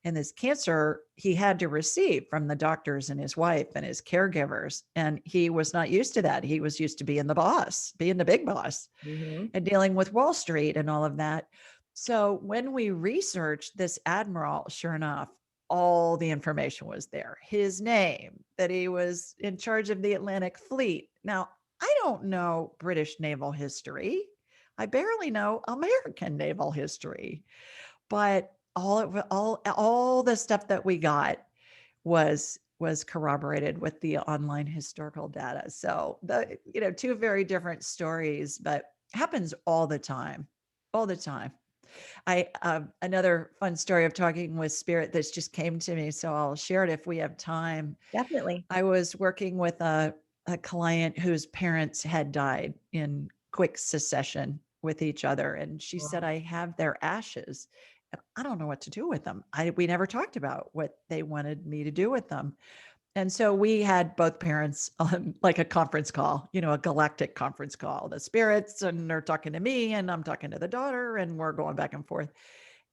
And this cancer he had to receive from the doctors and his wife and his caregivers. And he was not used to that. He was used to being the boss, being the big boss, and dealing with Wall Street and all of that. So when we researched this admiral, sure enough, all the information was there. His name, that he was in charge of the Atlantic Fleet. Now, I don't know British naval history. I barely know American naval history, but all the stuff that we got was corroborated with the online historical data. So two very different stories, but happens all the time, all the time. I another fun story of talking with spirit that's just came to me, so I'll share it if we have time. Definitely. I was working with a client whose parents had died in quick succession with each other, and she said, I have their ashes and I don't know what to do with them. We never talked about what they wanted me to do with them. And so we had both parents on like a conference call, a galactic conference call, the spirits, and they're talking to me and I'm talking to the daughter and we're going back and forth.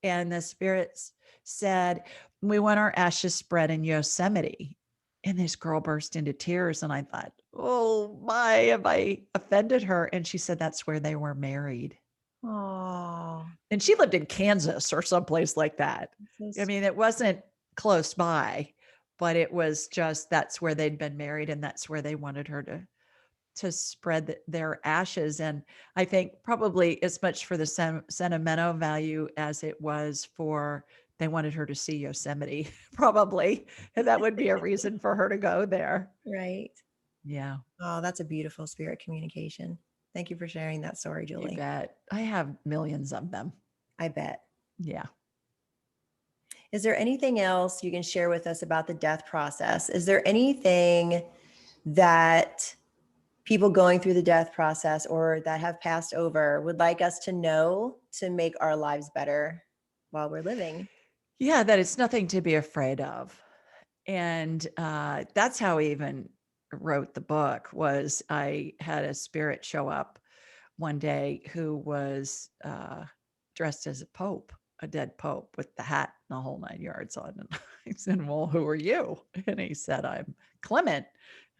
And the spirits said, we want our ashes spread in Yosemite. And this girl burst into tears. And I thought, oh my, have I offended her? And she said, that's where they were married. Oh, And she lived in Kansas or someplace like that. I mean, it wasn't close by, but it was just, that's where they'd been married and that's where they wanted her to spread their ashes. And I think probably as much for the sentimental value as it was for, they wanted her to see Yosemite, probably. And that would be a reason for her to go there. right. Yeah. Oh, that's a beautiful spirit communication. Thank you for sharing that story, Julie. You bet. I have millions of them. I bet. Yeah. Is there anything else you can share with us about the death process? Is there anything that people going through the death process or that have passed over would like us to know to make our lives better while we're living? Yeah, that it's nothing to be afraid of. And that's how I even wrote the book. Was I had a spirit show up one day who was dressed as a pope, a dead pope with the hat and the whole 9 yards on. And I said, well, who are you? And he said, I'm Clement.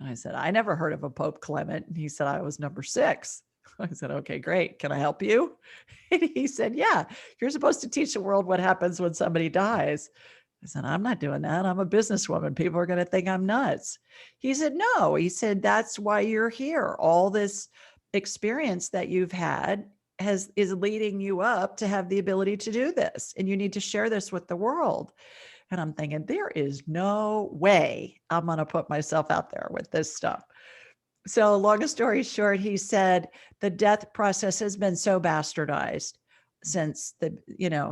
And I said, I never heard of a Pope Clement. And he said, I was number 6. I said, okay, great. Can I help you? And he said, yeah, you're supposed to teach the world what happens when somebody dies. I said, I'm not doing that. I'm a businesswoman. People are going to think I'm nuts. He said, no. He said, that's why you're here. All this experience that you've had is leading you up to have the ability to do this. And you need to share this with the world. And I'm thinking, there is no way I'm going to put myself out there with this stuff. So long story short, he said, the death process has been so bastardized since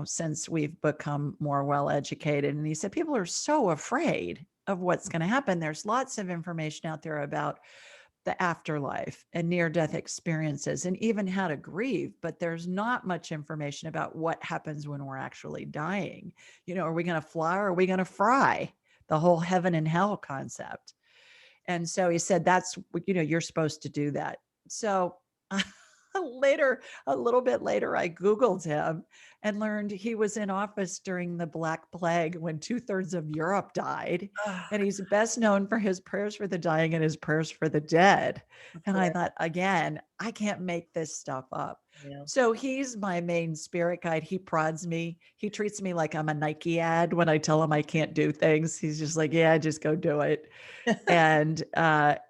since we've become more well-educated. And he said, people are so afraid of what's going to happen. There's lots of information out there about the afterlife and near-death experiences and even how to grieve, but there's not much information about what happens when we're actually dying. Are we going to fly or are we going to fry? The whole heaven and hell concept. And so he said, that's, you're supposed to do that. So a little bit later, I Googled him and learned he was in office during the Black Plague when 2/3 of Europe died. Oh, And he's best known for his prayers for the dying and his prayers for the dead. of And I course. thought, again, I can't make this stuff up. Yeah. So he's my main spirit guide. He prods me. He treats me like I'm a Nike ad when I tell him I can't do things. He's just like, yeah, just go do it. And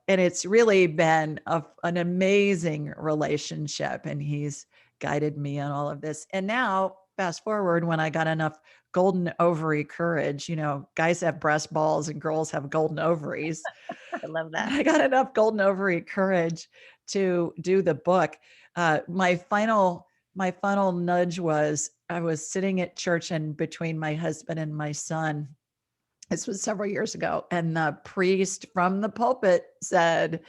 it's really been an amazing relationship, and he's guided me on all of this. And now fast forward, when I got enough golden ovary courage, guys have breast balls and girls have golden ovaries. I love When that. I got enough golden ovary courage to do the book, my final nudge was, I was sitting at church, and between my husband and my son, this was several years ago, and the priest from the pulpit said,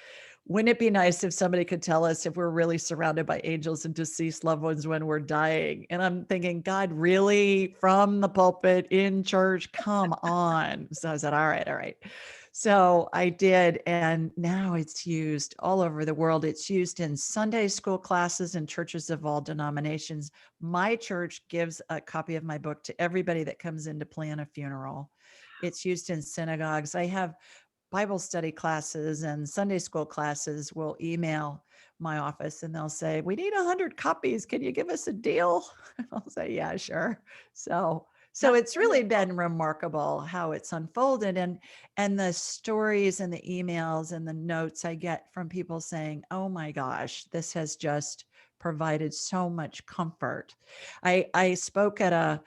wouldn't it be nice if somebody could tell us if we're really surrounded by angels and deceased loved ones when we're dying? And I'm thinking, God, really? From the pulpit in church? Come on. So I said, all right, all right. So I did. And now it's used all over the world. It's used in Sunday school classes and churches of all denominations. My church gives a copy of my book to everybody that comes in to plan a funeral. It's used in synagogues. I have Bible study classes and Sunday school classes will email my office and they'll say, we need 100 copies. Can you give us a deal? I'll say, yeah, sure. So That's it's really wonderful. been remarkable how it's unfolded, and the stories and the emails and the notes I get from people saying, oh my gosh, this has just provided so much comfort. I spoke at a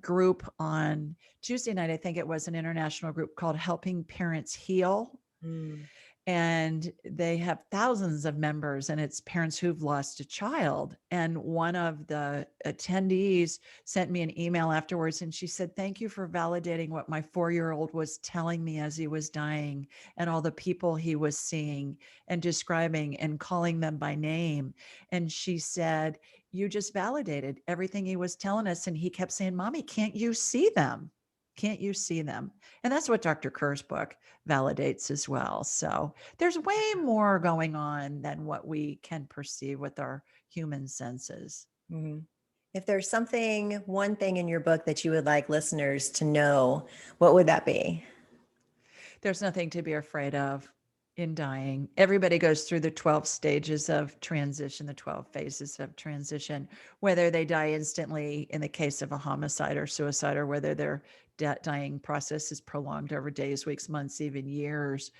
group on Tuesday night. I think it was an international group called Helping Parents Heal. Mm, And they have thousands of members, and it's parents who've lost a child. And one of the attendees sent me an email afterwards, and she said, thank you for validating what my 4-year-old was telling me as he was dying, and all the people he was seeing and describing and calling them by name. And she said, you just validated everything he was telling us. And he kept saying, Mommy, can't you see them? Can't you see them? And that's what Dr. Kerr's book validates as well. So there's way more going on than what we can perceive with our human senses. mhm. If there's one thing in your book that you would like listeners to know, what would that be? There's nothing to be afraid of in dying. Everybody goes through the 12 stages of transition, the 12 phases of transition, whether they die instantly in the case of a homicide or suicide, or whether their dying process is prolonged over days, weeks, months, even years.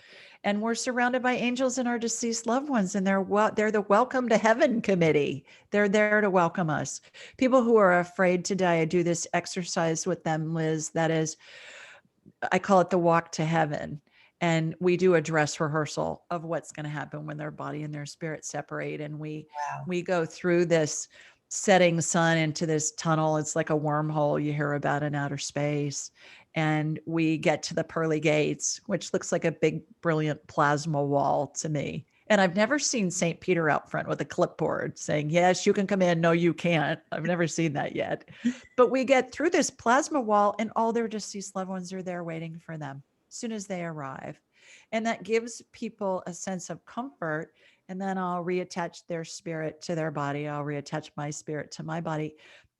And we're surrounded by angels and our deceased loved ones, and they're the welcome to heaven committee. They're there to welcome us. People who are afraid to die, I do this exercise with them, Liz, that is, I call it the walk to heaven. And we do a dress rehearsal of what's going to happen when their body and their spirit separate. And we Wow. we go through this setting sun into this tunnel. It's like a wormhole you hear about in outer space. And we get to the pearly gates, which looks like a big, brilliant plasma wall to me. And I've never seen St. Peter out front with a clipboard saying, yes, you can come in. No, you can't. I've never seen that yet. But we get through this plasma wall, and all their deceased loved ones are there waiting for them as soon as they arrive. And that gives people a sense of comfort. And then I'll reattach their spirit to their body. I'll reattach my spirit to my body.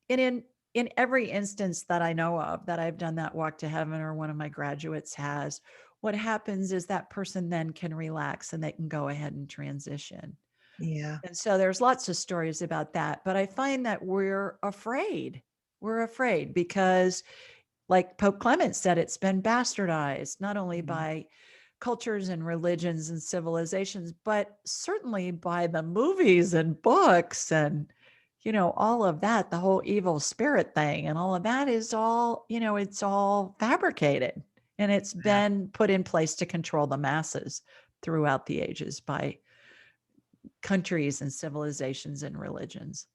And in every instance that I know of that I've done that walk to heaven, or one of my graduates has, what happens is that person then can relax and they can go ahead and transition. Yeah. And so there's lots of stories about that. But I find that we're afraid. We're afraid because, like Pope Clement said, it's been bastardized, not only Mhm. by cultures and religions and civilizations, but certainly by the movies and books and, all of that, the whole evil spirit thing and all of that is all, it's all fabricated, and it's Wow. been put in place to control the masses throughout the ages by countries and civilizations and religions.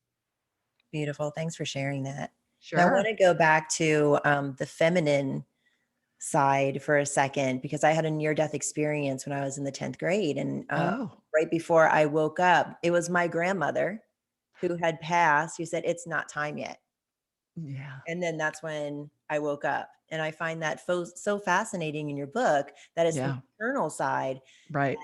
Beautiful. Thanks for sharing that. Now, I want Sure. to go back to the feminine side for a second because I had a near-death experience when I was in the 10th grade. And Oh, right before I woke up, it was my grandmother who had passed, who said, "It's not time yet." yeah, And then that's when I woke up. And I find that so fascinating in your book that it's the yeah, maternal side right.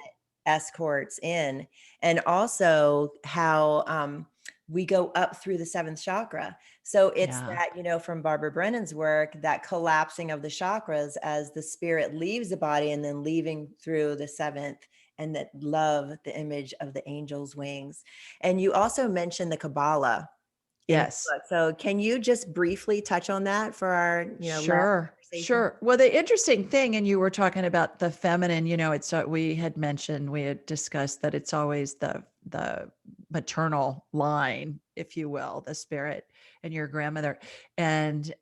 escorts in, and also how we go up through the seventh chakra. So it's Yeah, that, from Barbara Brennan's work, that collapsing of the chakras as the spirit leaves the body and then leaving through the seventh, and that love, the image of the angel's wings. And you also mentioned the Kabbalah in your yes. book. So can you just briefly touch on that for our, last Sure, conversation? sure. Well, the interesting thing, and you were talking about the feminine, it's we had mentioned, we had discussed that it's always the maternal line, if you will, the spirit and your grandmother. And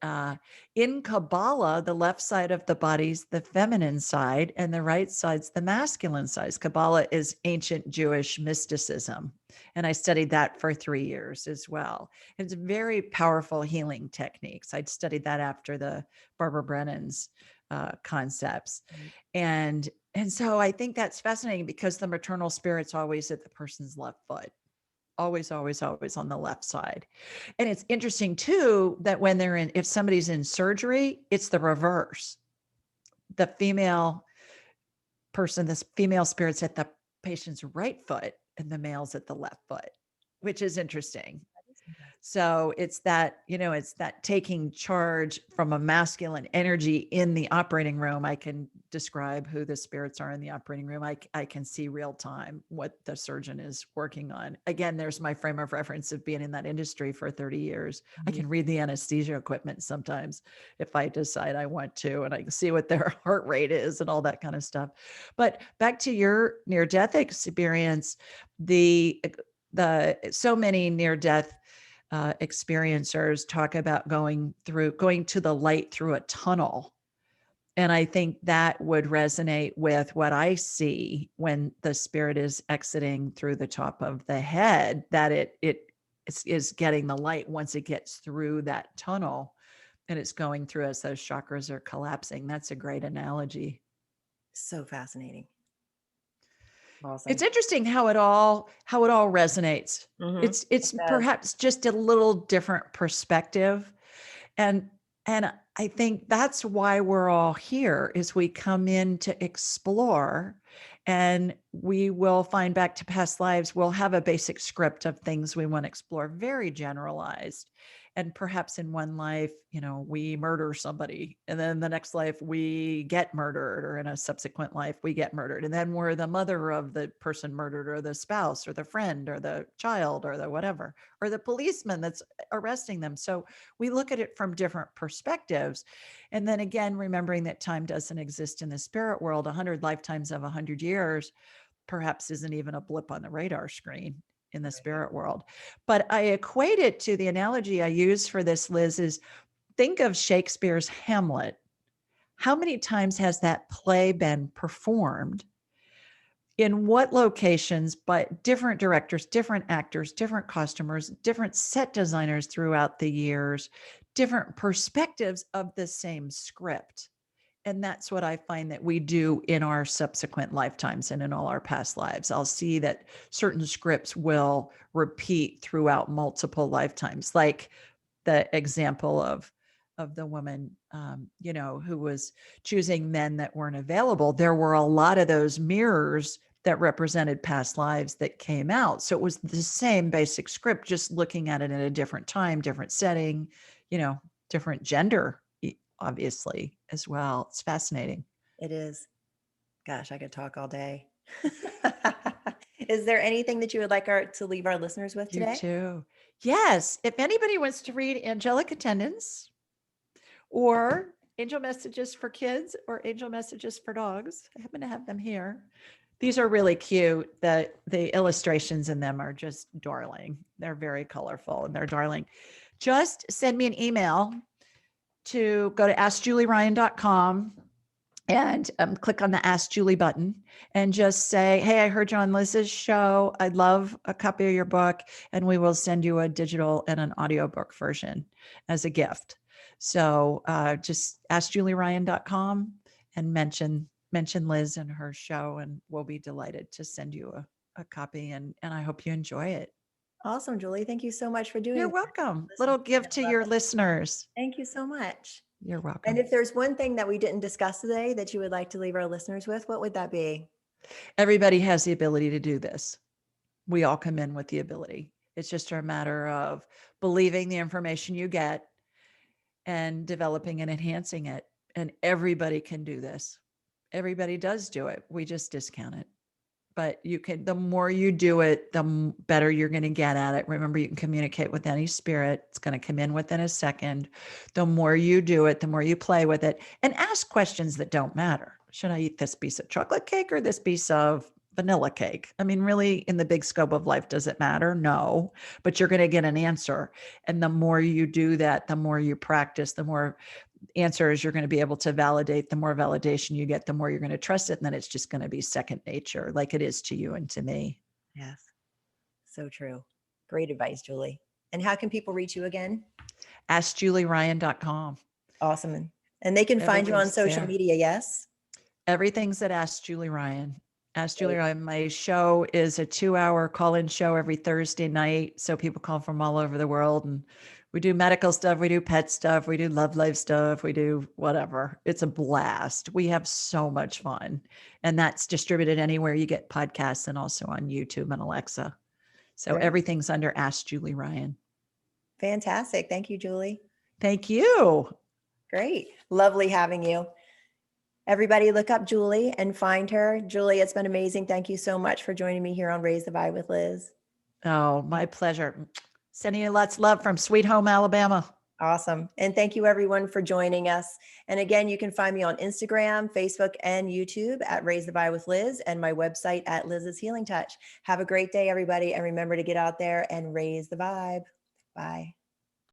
in Kabbalah, the left side of the body's the feminine side, and the right side's the masculine side. Kabbalah is ancient Jewish mysticism, and I studied that for 3 years as well. It's very powerful healing techniques. I'd studied that after the Barbara Brennan's concepts. Mhm. And so I think that's fascinating because the maternal spirit's always at the person's left foot. Always, always, always on the left side. And it's interesting too that when if somebody's in surgery, it's the reverse. The female person, this female spirit's at the patient's right foot and the male's at the left foot, which is interesting. That is interesting. So it's that taking charge from a masculine energy in the operating room. I can describe who the spirits are in the operating room. I can see real time what the surgeon is working on. Again, there's my frame of reference of being in that industry for 30 years. I Mhm. can read the anesthesia equipment sometimes if I decide I want to, and I can see what their heart rate is and all that kind of stuff. But back to your near death experience, the so many near death experiencers talk about going to the light through a tunnel. And I think that would resonate with what I see when the spirit is exiting through the top of the head, that is getting the light once it gets through that tunnel and it's going through as those chakras are collapsing. That's a great analogy. So fascinating. It's Awesome. interesting how it all resonates. Mhm. It It's does. perhaps just a little different perspective. And and I think that's why we're all here is we come in to explore, and we will find back to past lives. We'll have a basic script of things we want to explore, very generalized. And perhaps in one life, we murder somebody, and then the next life we get murdered, or in a subsequent life we get murdered, and then we're the mother of the person murdered, or the spouse, or the friend, or the child, or the whatever, or the policeman that's arresting them. So we look at it from different perspectives. And then again, remembering that time doesn't exist in the spirit world. 100 lifetimes of 100 years perhaps isn't even a blip on the radar screen in the Right. spirit world. But I equate it to the analogy I use for this, Liz, is think of Shakespeare's Hamlet. How many times has that play been performed? In what locations, by different directors, different actors, different costumers, different set designers throughout the years, different perspectives of the same script. And that's what I find that we do in our subsequent lifetimes and in all our past lives. I'll see that certain scripts will repeat throughout multiple lifetimes, like the example of the woman, who was choosing men that weren't available. There were a lot of those mirrors that represented past lives that came out. So it was the same basic script, just looking at it in a different time, different setting, different gender, obviously, as well. It's fascinating. It is. Gosh, I could talk all day. Is there anything that you would like to leave our listeners with You today? too. Yes. If anybody wants to read Angelic Attendants, or Angel Messages for Kids, or Angel Messages for Dogs, I happen to have them here. These are really cute. The illustrations in them are just darling. They're very colorful and they're darling. Just send me an email to go to askjulieryan.com and click on the Ask Julie button and just say, hey, I heard you on Liz's show. I'd love a copy of your book, and we will send you a digital and an audiobook version as a gift. So just askjulieryan.com and mention Liz and her show, and we'll be delighted to send you a copy. And I hope you enjoy it. Awesome, Julie. Thank you so much for doing You're that. welcome. Listeners Little are gift to gonna love your it. listeners. Thank you so much. You're And welcome. if there's one thing that we didn't discuss today that you would like to leave our listeners with, what would that be? Everybody has the ability to do this. We all come in with the ability. It's just a matter of believing the information you get and developing and enhancing it. And everybody can do this. Everybody does do it. We just discount it. But you can, the more you do it, the better you're going to get at it. Remember, you can communicate with any spirit. It's going to come in within a second. The more you do it, the more you play with it, and ask questions that don't matter. Should I eat this piece of chocolate cake or this piece of vanilla cake? I mean, really, in the big scope of life, does it matter? No, but you're going to get an answer. And the more you do that, the more you practice, the more answers you're going to be able to validate. The more validation you get, the more you're going to trust it. And then it's just going to be second nature, like it is to you and to me. Yes. So true. Great advice, Julie. And how can people reach you again? AskJulieRyan.com. Awesome. And they can find you on Everything's social there. media, yes? Everything's at Ask Julie Ryan. Ask Julie Great. Ryan. My show is a 2-hour call-in show every Thursday night. So people call from all over the world, and we do medical stuff, we do pet stuff, we do love life stuff, we do whatever. It's a blast. We have so much fun. And that's distributed anywhere you get podcasts and also on YouTube and Alexa. So Great. everything's under Ask Julie Ryan. Fantastic. Thank you, Julie. Thank you. Great. Lovely having you. Everybody look up Julie and find her. Julie, it's been amazing. Thank you so much for joining me here on Raise the Vibe with Liz. Oh, my pleasure. Sending you lots of love from Sweet Home, Alabama. Awesome. And thank you everyone for joining us. And again, you can find me on Instagram, Facebook, and YouTube at Raise the Vibe with Liz, and my website at Liz's Healing Touch. Have a great day, everybody. And remember to get out there and raise the vibe. Bye.